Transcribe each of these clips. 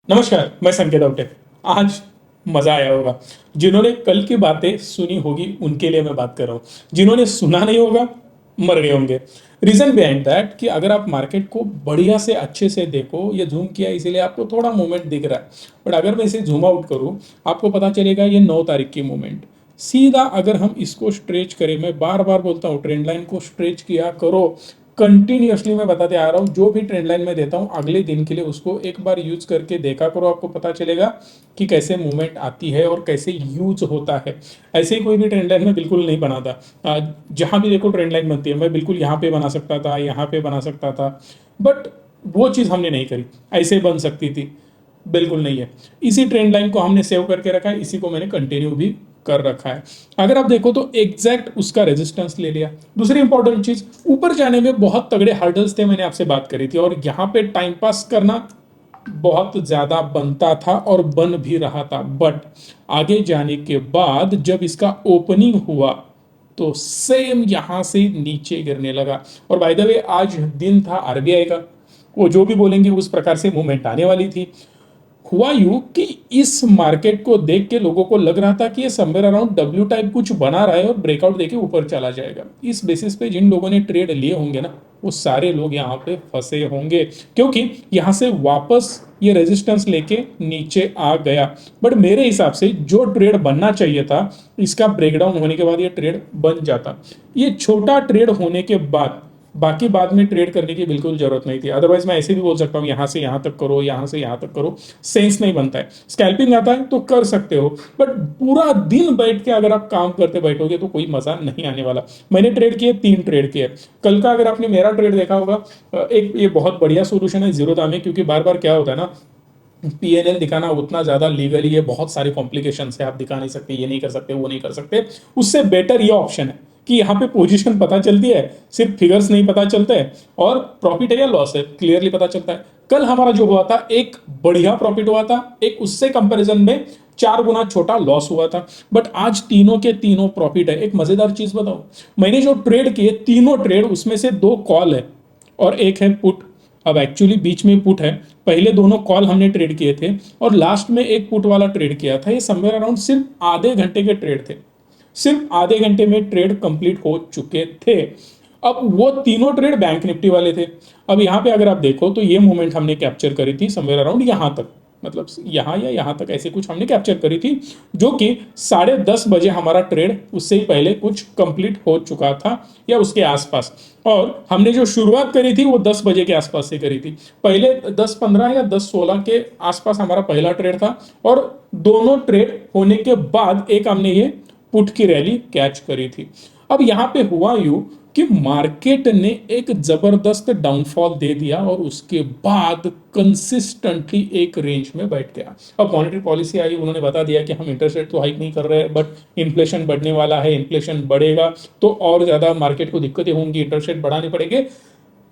नमस्कार, मैं संकेत अवटे। आज मजा आया होगा। जिन्होंने कल की बातें सुनी होगी उनके लिए मैं बात कर रहा हूँ। जिन्होंने सुना नहीं होगा मर गए होंगे। रीजन बिहाइंड दैट कि अगर आप मार्केट को बढ़िया से अच्छे से देखो, ये जूम किया इसीलिए आपको थोड़ा मूवमेंट दिख रहा है, बट अगर मैं इसे जूम आउट करूँ आपको पता चलेगा ये 9 तारीख की मूवमेंट। सीधा अगर हम इसको स्ट्रेच करें, मैं बार बार बोलता हूँ ट्रेंड लाइन को स्ट्रेच किया करो। कंटिन्यूअसली मैं बताते आ रहा हूँ, जो भी ट्रेंड लाइन मैं देता हूँ अगले दिन के लिए उसको एक बार यूज करके देखा करो, आपको पता चलेगा कि कैसे मूवमेंट आती है और कैसे यूज होता है। ऐसे ही कोई भी ट्रेंड लाइन मैं बिल्कुल नहीं बनाता। जहां भी देखो ट्रेंड लाइन बनती है मैं बिल्कुल यहाँ पे बना सकता था, यहाँ पे बना सकता था, बट वो चीज़ हमने नहीं करी। ऐसे बन सकती थी, बिल्कुल नहीं है। इसी ट्रेंड लाइन को हमने सेव करके रखा है, इसी को मैंने कंटिन्यू भी कर रखा है। अगर आप देखो तो एग्जैक्ट उसका रेजिस्टेंस ले लिया। दूसरी इंपॉर्टेंट चीज, ऊपर जाने में बहुत तगड़े हर्डल्स थे, मैंने आपसे बात करी थी, और यहाँ पे टाइम पास करना बहुत ज्यादा बनता था और बन भी रहा था, बट आगे जाने के बाद जब इसका ओपनिंग हुआ तो सेम यहां से नीचे गिरने लगा। और बाय द वे आज दिन था आरबीआई का, वो जो भी बोलेंगे उस प्रकार से मूवमेंट आने वाली थी। हुआ यूं कि इस मार्केट को देख के लोगों को लग रहा था कि ये समवेयर अराउंड डब्ल्यू टाइप कुछ बना रहा है और ब्रेकआउट देके ऊपर चला जाएगा। इस बेसिस पे जिन लोगों ने ट्रेड लिए होंगे ना, वो सारे लोग यहाँ पे फंसे होंगे, क्योंकि यहाँ से वापस ये रेजिस्टेंस लेके नीचे आ गया। बट मेरे हिसाब से जो ट्रेड बनना चाहिए था, इसका ब्रेकडाउन होने के बाद ये ट्रेड बन जाता। ये छोटा ट्रेड होने के बाद बाकी बाद में ट्रेड करने की बिल्कुल जरूरत नहीं थी। अदरवाइज मैं ऐसे भी बोल सकता हूँ यहां से यहां तक करो, यहां से यहां तक करो, सेंस नहीं बनता है। स्कैल्पिंग आता है तो कर सकते हो, बट पूरा दिन बैठ के अगर आप काम करते बैठोगे तो कोई मजा नहीं आने वाला। मैंने ट्रेड किए, 3 ट्रेड किए। कल का अगर आपने मेरा ट्रेड देखा होगा, एक ये बहुत बढ़िया सोल्यूशन है जीरोधा में, क्योंकि बार बार क्या होता है ना, पीएनएल दिखाना उतना ज्यादा लीगली है, बहुत सारे कॉम्प्लिकेशन है, आप दिखा नहीं सकते, ये नहीं कर सकते, वो नहीं कर सकते। उससे बेटर ये ऑप्शन है कि यहाँ पे पोजीशन पता चलती है, सिर्फ फिगर्स नहीं पता चलते हैं, और प्रॉफिट है या लॉस है क्लियरली पता चलता है। कल हमारा जो हुआ था एक बढ़िया प्रॉफिट हुआ था, एक उससे कंपैरिजन में 4 गुना छोटा लॉस हुआ था, बट आज तीनों के तीनों प्रॉफिट है। एक मजेदार चीज बताओ, मैंने जो ट्रेड किए तीनों ट्रेड, उसमें से 2 कॉल है और एक है पुट। अब एक्चुअली बीच में पुट है, पहले दोनों कॉल हमने ट्रेड किए थे और लास्ट में एक पुट वाला ट्रेड किया था। ये समवेयर अराउंड सिर्फ आधे घंटे के ट्रेड थे, सिर्फ आधे घंटे में ट्रेड कंप्लीट हो चुके थे। अब वो तीनों ट्रेड बैंक निफ्टी वाले थे। अब यहाँ पे अगर आप देखो तो ये मोमेंट हमने कैप्चर करी थी समवेयर अराउंड यहाँ तक, मतलब यहाँ या यहाँ तक ऐसे कुछ हमने कैप्चर करी थी, जो कि 10:30 बजे हमारा ट्रेड उससे ही पहले कुछ कंप्लीट हो चुका था या उसके आसपास। और हमने जो शुरुआत करी थी वो 10 बजे के आसपास से करी थी। पहले 10:15 या 10:16 के आसपास हमारा पहला ट्रेड था, और दोनों ट्रेड होने के बाद एक हमने ये पुट की रैली कैच करी थी। अब यहां पे हुआ यूं कि मार्केट ने एक जबरदस्त डाउनफॉल दे दिया और उसके बाद कंसिस्टेंटली एक रेंज में बैठ गया। अब मॉनेटरी पॉलिसी आई, उन्होंने बता दिया कि हम इंटरेस्ट रेट तो हाइक नहीं कर रहे हैं, बट इन्फ्लेशन बढ़ने वाला है, इन्फ्लेशन बढ़ेगा तो और ज्यादा मार्केट को दिक्कतें होंगी, इंटरेस्ट रेट बढ़ाने पड़ेंगे।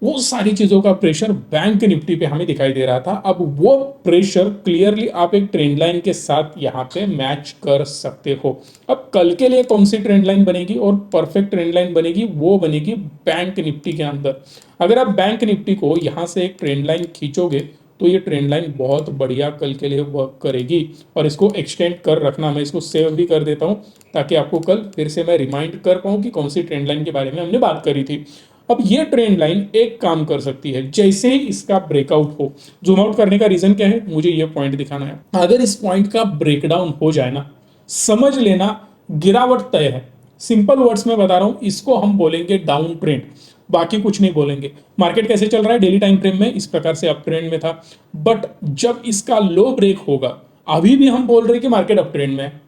वो सारी चीजों का प्रेशर बैंक निफ्टी पे हमें दिखाई दे रहा था। अब वो प्रेशर क्लियरली आप एक ट्रेंड लाइन के साथ यहां पे मैच कर सकते हो। अब कल के लिए कौन सी ट्रेंड लाइन बनेगी और परफेक्ट ट्रेंड लाइन बनेगी, वो बनेगी बैंक निफ्टी के अंदर। अगर आप बैंक निफ्टी को यहां से एक ट्रेंड लाइन खींचोगे तो ये ट्रेंड लाइन बहुत बढ़िया कल के लिए वर्क करेगी, और इसको एक्सटेंड कर रखना। मैं इसको सेव भी कर देता हूं ताकि आपको कल फिर से मैं रिमाइंड कर पाऊं कि कौन सी ट्रेंड लाइन के बारे में हमने बात करी थी। अब ये ट्रेंड लाइन एक काम कर सकती है, जैसे ही इसका ब्रेकआउट हो। जूम आउट करने का रीजन क्या है, मुझे ये पॉइंट दिखाना है। अगर इस पॉइंट का ब्रेकडाउन हो जाए ना, समझ लेना गिरावट तय है। सिंपल वर्ड्स में बता रहा हूं, इसको हम बोलेंगे डाउन ट्रेंड, बाकी कुछ नहीं बोलेंगे। मार्केट कैसे चल रहा है डेली टाइम फ्रेम में, इस प्रकार से अप ट्रेंड में था, बट जब इसका लो ब्रेक होगा, अभी भी हम बोल रहे हैं कि मार्केट अप ट्रेंड में है,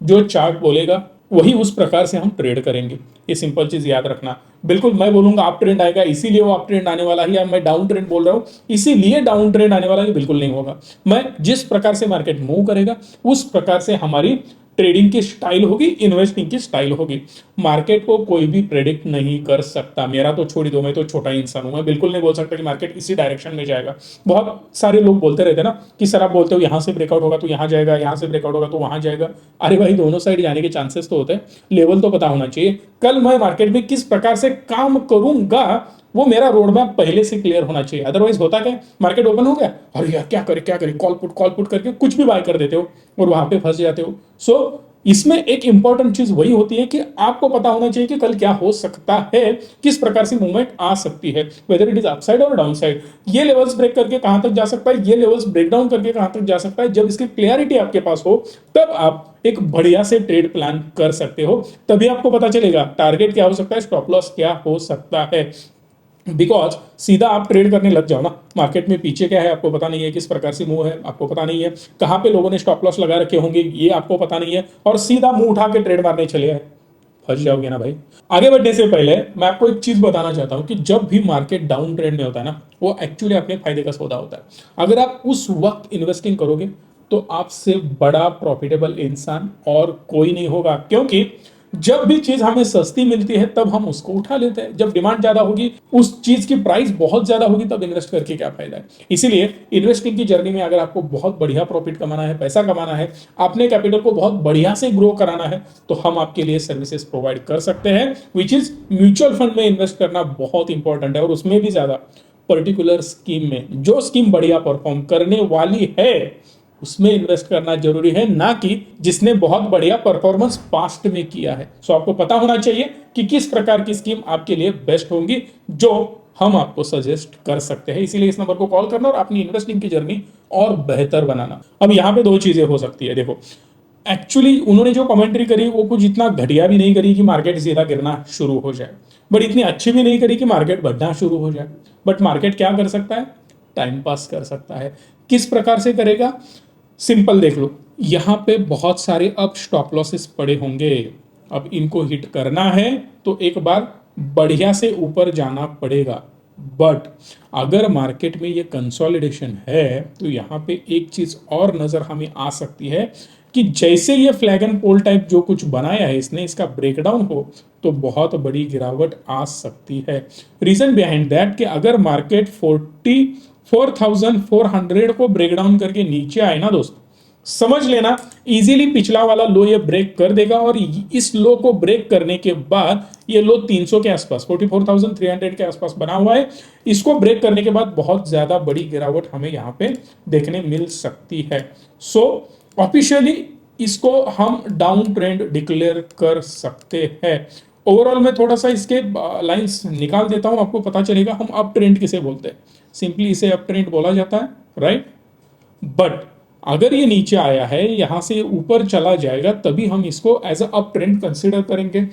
जो चार्ट बोलेगा वही उस प्रकार से हम ट्रेड करेंगे। ये सिंपल चीज याद रखना। बिल्कुल मैं बोलूंगा अप ट्रेंड आएगा इसीलिए वो अप ट्रेंड आने वाला है, या मैं डाउन ट्रेंड बोल रहा हूं इसीलिए डाउन ट्रेंड आने वाला है, बिल्कुल नहीं होगा। मैं जिस प्रकार से मार्केट मूव करेगा उस प्रकार से हमारी ट्रेडिंग की स्टाइल होगी, इन्वेस्टिंग की स्टाइल होगी। मार्केट को कोई भी प्रेडिक्ट नहीं कर सकता। मेरा तो छोड़ ही दो, मैं तो छोटा इंसान हूं, मैं बिल्कुल नहीं बोल सकता कि मार्केट इसी डायरेक्शन में जाएगा। बहुत सारे लोग बोलते रहते हैं ना कि सर आप बोलते हो यहां से ब्रेकआउट होगा तो यहां जाएगा, यहां से ब्रेकआउट होगा तो वहां जाएगा। अरे भाई दोनों साइड जाने के चांसेस तो होते हैं, लेवल तो पता होना चाहिए। कल मैं मार्केट में किस प्रकार से काम करूंगा वो मेरा रोड मैप पहले से क्लियर होना चाहिए। अदरवाइज होता क्या, मार्केट ओपन हो गया, अरे यार क्या करे, कॉल पुट करके कुछ भी बाय कर देते हो और वहां पे फंस जाते हो। सो इसमें एक इंपॉर्टेंट चीज वही होती है कि आपको पता होना चाहिए कि कल क्या हो सकता है, किस प्रकार से मूवमेंट आ सकती है, वेदर इट इज अपसाइड और डाउन साइड। ये लेवल्स ब्रेक करके कहां तक जा सकता है, ये लेवल्स ब्रेक डाउन करके कहां तक जा सकता है। जब इसकी क्लियरिटी आपके पास हो तब आप एक बढ़िया से ट्रेड प्लान कर सकते हो, तभी आपको पता चलेगा टारगेट क्या हो सकता है, स्टॉप लॉस क्या हो सकता है। बिकॉज सीधा आप ट्रेड करने लग जाओ ना, मार्केट में पीछे क्या है आपको पता नहीं है, किस प्रकार से मूव है आपको पता नहीं है, कहां पे लोगों ने स्टॉप लॉस लगा रखे होंगे ये आपको पता नहीं है, और सीधा मुंह उठा के ट्रेड मारने चले आए, फंस जाओगे ना भाई। आगे बढ़ने से पहले मैं आपको एक चीज बताना चाहता हूं कि जब भी मार्केट डाउन ट्रेंड में होता है ना, वो एक्चुअली अपने फायदे का सौदा होता है। अगर आप उस वक्त इन्वेस्टिंग करोगे तो आपसे बड़ा प्रॉफिटेबल इंसान और कोई नहीं होगा, क्योंकि जब भी चीज हमें सस्ती मिलती है तब हम उसको उठा लेते हैं, जब डिमांड ज्यादा होगी, उस चीज की प्राइस बहुत ज्यादा होगी, तब इन्वेस्ट करके क्या फायदा है। इसीलिए इन्वेस्टिंग की जर्नी में अगर आपको बहुत बढ़िया प्रॉफिट कमाना है, पैसा कमाना है, अपने कैपिटल को बहुत बढ़िया से ग्रो कराना है, तो हम आपके लिए सर्विसेज प्रोवाइड कर सकते हैं, विच इज म्यूचुअल फंड में इन्वेस्ट करना बहुत इंपॉर्टेंट है, और उसमें भी ज्यादा पर्टिकुलर स्कीम में, जो स्कीम बढ़िया परफॉर्म करने वाली है उसमें इन्वेस्ट करना जरूरी है, ना कि जिसने बहुत बढ़िया परफॉर्मेंस पास्ट में किया है। सो आपको पता होना चाहिए कि किस प्रकार की स्कीम आपके लिए बेस्ट होंगी, जो हम आपको सजेस्ट कर सकते हैं। इसीलिए इस नंबर को कॉल करना और अपनी इन्वेस्टिंग की जर्नी और बेहतर बनाना। अब यहां पे दो चीजें हो सकती है, देखो एक्चुअली उन्होंने जो कमेंट्री करी वो कुछ इतना घटिया भी नहीं करी कि मार्केट सीधा गिरना शुरू हो जाए, बट इतनी अच्छी भी नहीं करी कि मार्केट बढ़ना शुरू हो जाए। बट मार्केट क्या कर सकता है, टाइम पास कर सकता है। किस प्रकार से करेगा, सिंपल देख लो, यहां पे बहुत सारे अब स्टॉप लॉसेस पड़े होंगे, अब इनको हिट करना है तो एक बार बढ़िया से ऊपर जाना पड़ेगा। बट अगर मार्केट में ये कंसोलिडेशन है तो यहां पे एक चीज और नजर हमें आ सकती है कि जैसे ये फ्लैग एंड पोल टाइप जो कुछ बनाया है इसने, इसका ब्रेकडाउन हो तो बहुत बड़ी गिरावट आ सकती है। रीजन बिहाइंड दैट कि अगर मार्केट 44,400 को ब्रेकडाउन करके नीचे आए ना दोस्त, समझ लेना इजीली पिछला वाला लो ये ब्रेक कर देगा, और इस लो को ब्रेक करने के बाद ये लो 300 के आसपास, 44,300 के आसपास बना हुआ है, इसको ब्रेक करने के बाद बहुत ज्यादा बड़ी गिरावट हमें यहां पे देखने मिल सकती है। सो ऑफिशियली इसको हम डाउन ट्रेंड डिक्लेयर कर सकते हैं। ओवरऑल में थोड़ा सा इसके लाइंस निकाल देता हूं, आपको पता चलेगा हम अप ट्रेंड किसे बोलते हैं। सिंपली इसे अप ट्रेंड बोला जाता है, राइट। बट अगर ये नीचे आया है, यहां से ऊपर चला जाएगा, तभी हम इसको एज अप ट्रेंड कंसिडर करेंगे।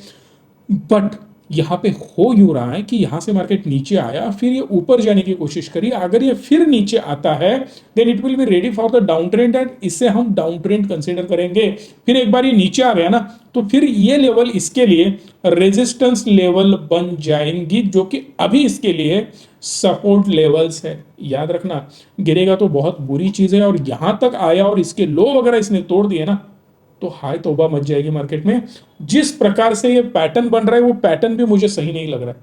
बट यहां पे हो यूं रहा है कि यहां से मार्केट नीचे आया, फिर ये ऊपर जाने की कोशिश करी, अगर ये फिर नीचे आता है then it will be ready for the down trend, and इससे हम डाउन ट्रेंड कंसिडर करेंगे। फिर एक बार ये नीचे आ गया ना, तो फिर ये लेवल इसके लिए रेजिस्टेंस लेवल बन जाएंगी, जो कि अभी इसके लिए सपोर्ट लेवल्स है। याद रखना, गिरेगा तो बहुत बुरी चीज है, और यहां तक आया और इसके लो वगैरह इसने तोड़ दिए ना, तो हाय तौबा मच जाएगी मार्केट में। जिस प्रकार से ये पैटर्न बन रहा है वो पैटर्न भी मुझे सही नहीं लग रहा है,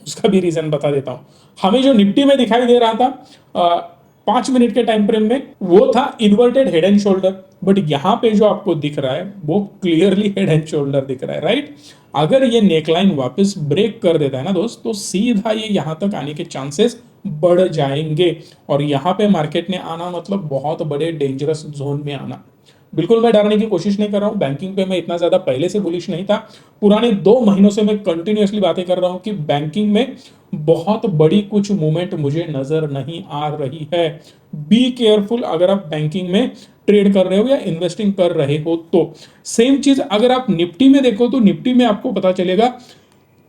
उसका भी रीजन बता देता हूं। हमें जो निफ्टी में दिखाई दे रहा था 5 मिनट के टाइम फ्रेम में, वो था inverted head and shoulder, but यहां पे जो आपको दिख रहा है वो क्लियरली हेड एंड शोल्डर दिख रहा है, राइट। अगर ये नेकलाइन वापस ब्रेक कर देता है ना दोस्त, तो सीधा ये यहां तक आने के चांसेस बढ़ जाएंगे, और यहां पे मार्केट ने आना मतलब बहुत बड़े डेंजरस जोन में आना। बिल्कुल मैं डरने की कोशिश नहीं कर रहा हूं, बैंकिंग पे मैं इतना ज्यादा पहले से बुलिश नहीं था। पुराने 2 महीनों से मैं कंटिन्यूअसली बातें कर रहा हूं कि बैंकिंग में बहुत बड़ी कुछ मूवमेंट मुझे नजर नहीं आ रही है। बी केयरफुल अगर आप बैंकिंग में ट्रेड कर रहे हो या इन्वेस्टिंग कर रहे हो तो। सेम चीज अगर आप निफ्टी में देखो तो निफ्टी में आपको पता चलेगा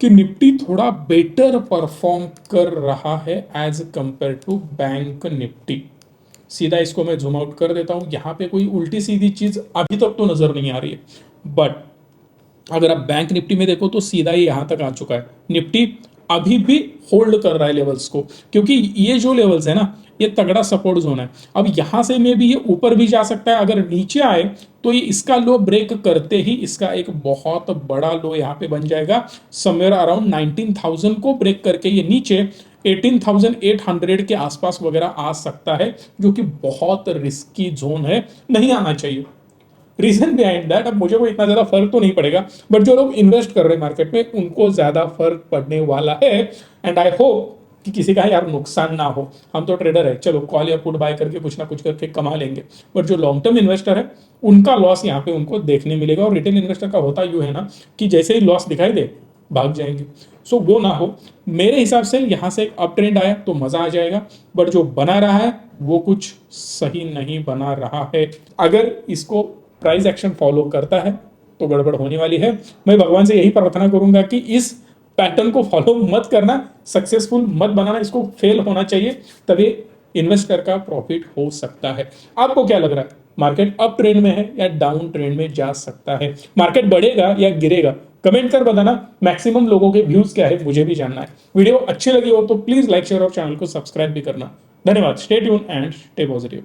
कि निफ्टी थोड़ा बेटर परफॉर्म कर रहा है as compare to Bank Nifty. सीधा इसको मैं जूम आउट कर देता हूं, यहां पे कोई उल्टी सीधी चीज अभी तक तो नजर नहीं आ रही है। बट अगर आप बैंक निफ्टी में देखो तो सीधा ही यहां तक आ चुका है। निफ्टी अभी भी होल्ड कर रहा है लेवल्स को, क्योंकि ये जो लेवल्स है ना, ये तगड़ा सपोर्ट जोन है। अब यहां से में भी ये ऊपर भी जा सकता है, अगर नीचे आए तो ये इसका लो ब्रेक करते ही इसका एक बहुत बड़ा लो यहां पे बन जाएगा, समवेयर अराउंड 19,000 को ब्रेक करके ये नीचे 18,800 के आसपास वगैरह आ सकता है, जो कि बहुत रिस्की जोन है, नहीं आना चाहिए। रीजन बिहाइंड दैट, अब मुझे कोई इतना ज्यादा फर्क तो नहीं पड़ेगा, बट जो लोग इन्वेस्ट कर रहे हैं मार्केट में उनको ज्यादा फर्क पड़ने वाला है। एंड आई होप कि किसी का यार नुकसान ना हो। हम तो ट्रेडर है, चलो कॉल या पुट बाय करके कुछ ना कुछ करके कमा लेंगे, बट जो लॉन्ग टर्म इन्वेस्टर है उनका लॉस यहाँ पे उनको देखने मिलेगा। और रिटेल इन्वेस्टर का होता यूं है ना कि जैसे ही लॉस दिखाई दे भाग जाएंगे। सो वो ना हो। मेरे हिसाब से यहाँ से अप ट्रेंड आया तो मजा आ जाएगा, बट जो बना रहा है वो कुछ सही नहीं बना रहा है। अगर इसको प्राइस एक्शन फॉलो करता है तो गड़बड़ होने वाली है। मैं भगवान से यही प्रार्थना करूंगा कि इस पैटर्न को फॉलो मत करना, सक्सेसफुल मत बनाना, इसको फेल होना चाहिए, तभी इन्वेस्टर का प्रॉफिट हो सकता है। आपको क्या लग रहा है, मार्केट अप ट्रेंड में है या डाउन ट्रेंड में जा सकता है? मार्केट बढ़ेगा या गिरेगा? कमेंट कर बताना। मैक्सिमम लोगों के व्यूज क्या है मुझे भी जानना है। वीडियो अच्छी लगी हो तो प्लीज लाइक शेयर और चैनल को सब्सक्राइब भी करना। धन्यवाद। Stay tune and stay positive.